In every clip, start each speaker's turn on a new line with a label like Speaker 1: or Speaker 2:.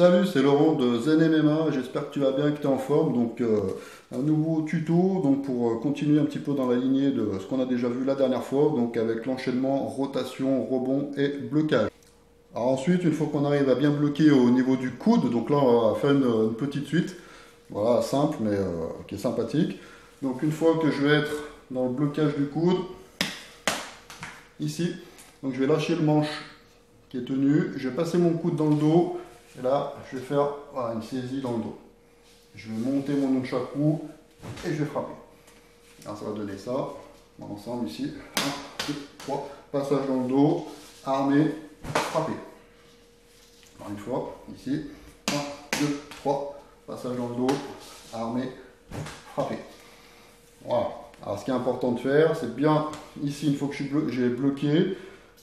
Speaker 1: Salut, c'est Laurent de Zen MMA, j'espère que tu vas bien et que tu es en forme. Donc un nouveau tuto donc pour continuer un petit peu dans la lignée de ce qu'on a déjà vu la dernière fois, donc avec l'enchaînement rotation, rebond et blocage. Alors ensuite, une fois qu'on arrive à bien bloquer au niveau du coude, donc là on va faire une petite suite, voilà, simple mais qui est sympathique. Donc une fois que je vais être dans le blocage du coude, ici, donc je vais lâcher le manche qui est tenu, je vais passer mon coude dans le dos. Et là, je vais faire voilà, une saisie dans le dos. Je vais monter mon nunchaku et je vais frapper. Alors ça va donner ça, dans l'ensemble ici. 1, 2, 3, passage dans le dos, armé, frapper. Encore une fois, ici. 1, 2, 3, passage dans le dos, armé, frapper. Voilà. Alors ce qui est important de faire, c'est bien ici, une fois que j'ai bloqué,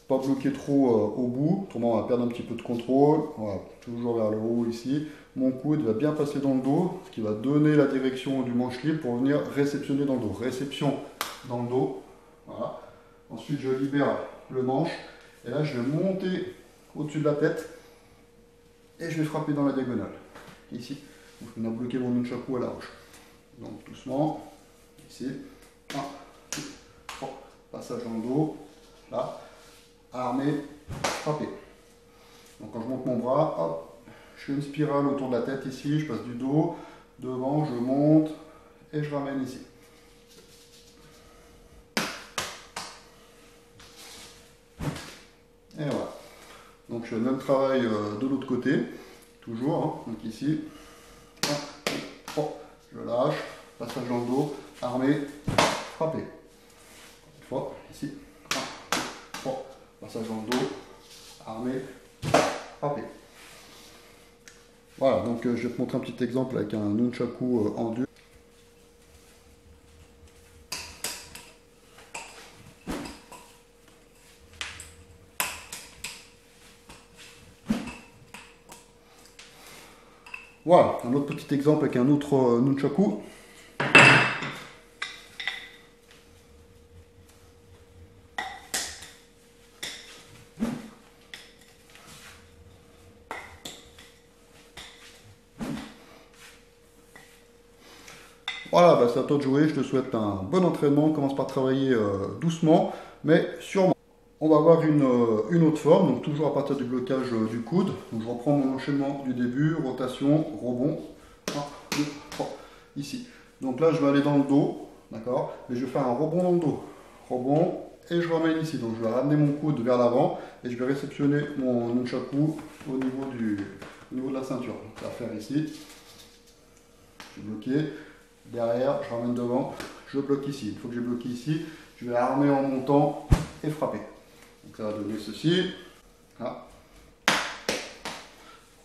Speaker 1: pas bloquer trop au bout, autrement on va perdre un petit peu de contrôle. Voilà, toujours vers le haut ici. Mon coude va bien passer dans le dos, ce qui va donner la direction du manche libre pour venir réceptionner dans le dos. Réception dans le dos. Voilà. Ensuite je libère le manche et là je vais monter au-dessus de la tête et je vais frapper dans la diagonale. Ici, donc on a bloqué mon nunchaku à la roche. Donc doucement, ici, 1, 2, 3, passage dans le dos, là. Armé, frapper. Donc quand je monte mon bras, hop, je fais une spirale autour de la tête ici, je passe du dos, devant, je monte et je ramène ici. Et voilà. Donc je fais le même travail de l'autre côté, toujours, hein. Donc ici, 1, 2, 3, je lâche, passage dans le dos, armé, frapper. Une fois, ici, 1, 2, 3, passage dans le dos, armé, frapper. Voilà, donc je vais te montrer un petit exemple avec un nunchaku en dur. Voilà, un autre petit exemple avec un autre nunchaku. Voilà, bah c'est à toi de jouer, je te souhaite un bon entraînement, on commence par travailler doucement, mais sûrement. On va avoir une autre forme, donc toujours à partir du blocage du coude. Donc je reprends mon enchaînement du début, rotation, rebond, 1, 2, 3, ici. Donc là je vais aller dans le dos, d'accord, mais je vais faire un rebond dans le dos, rebond, et je ramène ici. Donc je vais ramener mon coude vers l'avant, et je vais réceptionner mon nunchaku au niveau de la ceinture. Donc ça va faire ici, je vais bloquer. Derrière, je ramène devant, je bloque ici. Une fois que j'ai bloqué ici, je vais armer en montant et frapper. Donc ça va donner ceci. Là.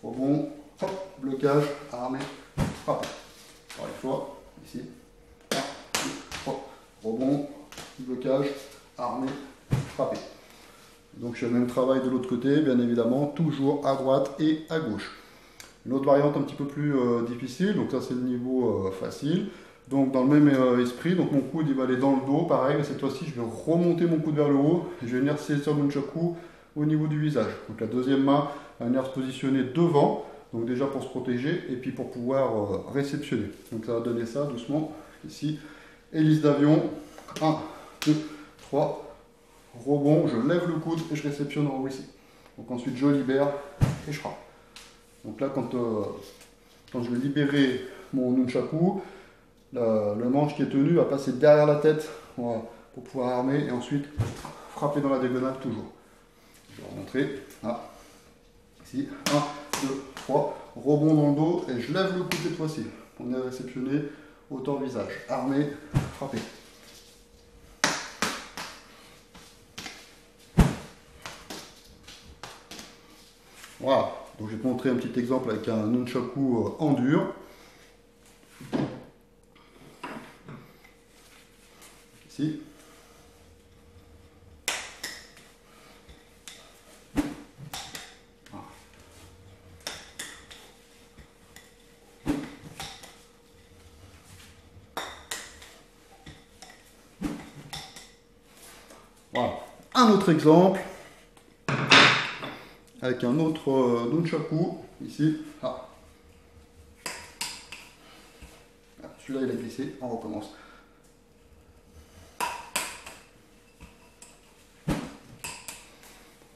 Speaker 1: Rebond, hop, blocage, armé, frappe. Encore une fois, ici. 1, 2, 3. Rebond, blocage, armé, frapper. Donc je fais le même travail de l'autre côté, bien évidemment, toujours à droite et à gauche. Une autre variante un petit peu plus difficile, donc ça c'est le niveau facile. Donc dans le même esprit, donc mon coude il va aller dans le dos, pareil, mais cette fois-ci je vais remonter mon coude vers le haut, et je vais venir saisir mon nunchaku au niveau du visage. Donc la deuxième main va venir se positionner devant, donc déjà pour se protéger, et puis pour pouvoir réceptionner. Donc ça va donner ça doucement, ici, hélice d'avion, 1, 2, 3, rebond, je lève le coude et je réceptionne en haut ici. Donc ensuite je libère et je frappe. Donc là, quand je vais libérer mon nunchaku, le manche qui est tenu va passer derrière la tête, voilà, pour pouvoir armer et ensuite frapper dans la diagonale toujours. Je vais remontrer, là, ici, 1, 2, 3, rebond dans le dos et je lève le coude cette fois-ci. On est réceptionné autant visage, armé, frapper. Voilà. Donc je vais te montrer un petit exemple avec un nunchaku en dur. Ici. Voilà. Un autre exemple avec un autre nunchaku ici. Ah. Celui-là il a glissé, on recommence.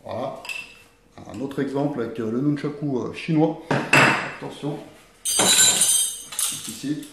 Speaker 1: Voilà. Un autre exemple avec le nunchaku chinois. Attention. Ici.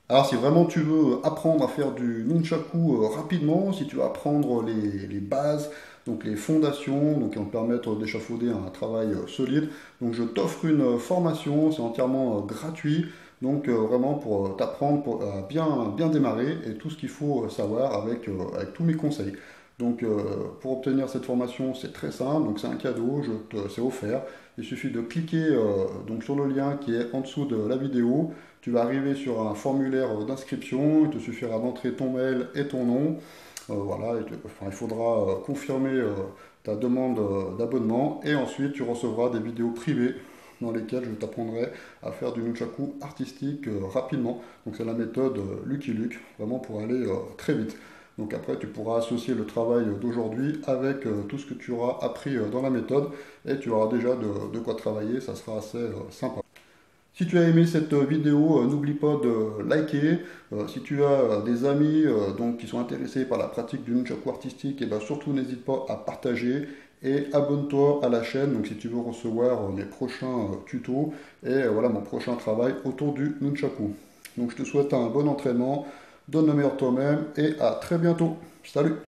Speaker 1: Alors si vraiment tu veux apprendre à faire du nunchaku rapidement, si tu veux apprendre les bases, donc les fondations, donc qui vont te permettre d'échafauder un travail solide, donc je t'offre une formation, c'est entièrement gratuit, donc vraiment pour t'apprendre à bien démarrer et tout ce qu'il faut savoir avec tous mes conseils. Donc pour obtenir cette formation c'est très simple, donc c'est un cadeau, c'est offert. Il suffit de cliquer donc sur le lien qui est en dessous de la vidéo. Tu vas arriver sur un formulaire d'inscription, il te suffira d'entrer ton mail et ton nom. Voilà, il faudra confirmer ta demande d'abonnement et ensuite tu recevras des vidéos privées dans lesquelles je t'apprendrai à faire du nunchaku artistique rapidement. Donc c'est la méthode Lucky Luke, vraiment pour aller très vite. Donc après, tu pourras associer le travail d'aujourd'hui avec tout ce que tu auras appris dans la méthode et tu auras déjà de quoi travailler, ça sera assez sympa. Si tu as aimé cette vidéo, n'oublie pas de liker. Si tu as des amis qui sont intéressés par la pratique du nunchaku artistique, et ben surtout n'hésite pas à partager et abonne-toi à la chaîne donc si tu veux recevoir mes prochains tutos et voilà mon prochain travail autour du nunchaku. Donc je te souhaite un bon entraînement. Donne le meilleur de toi-même et à très bientôt. Salut!